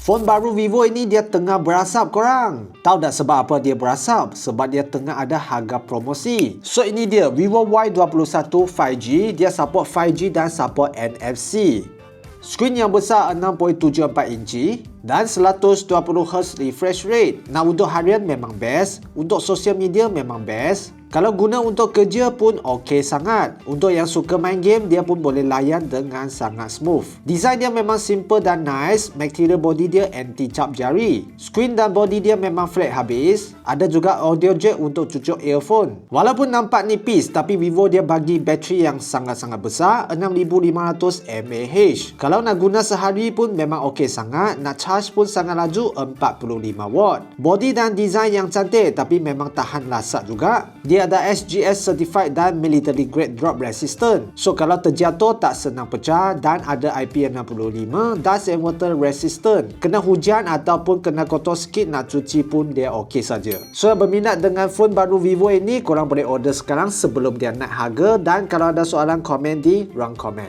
Phone baru Vivo ini dia tengah berasap korang. Tahu tak sebab apa dia berasap? Sebab dia tengah ada harga promosi. So ini dia Vivo Y21 5G. Dia support 5G dan support NFC. Skrin yang besar 6.74 inci dan 120Hz refresh rate. Nah, untuk harian memang best, untuk social media memang best. Kalau guna untuk kerja pun okey sangat. Untuk yang suka main game, dia pun boleh layan dengan sangat smooth. Design dia memang simple dan nice. Material body dia anti-cap jari. Skrin dan body dia memang flat habis. Ada juga audio jack untuk cucuk earphone. Walaupun nampak nipis, tapi Vivo dia bagi bateri yang sangat-sangat besar, 6500 mAh. Kalau nak guna sehari pun memang okey sangat. Nak charge pun sangat laju, 45 watt. Body dan design yang cantik, tapi memang tahan lasak juga. Dia ada SGS certified dan military grade drop resistant. So kalau terjatuh tak senang pecah dan ada IP65 dust and water resistant. Kena hujan ataupun kena kotor sikit nak cuci pun dia okey saja. So yang berminat dengan phone baru Vivo ini, korang boleh order sekarang sebelum dia naik harga, dan kalau ada soalan komen di ruang komen.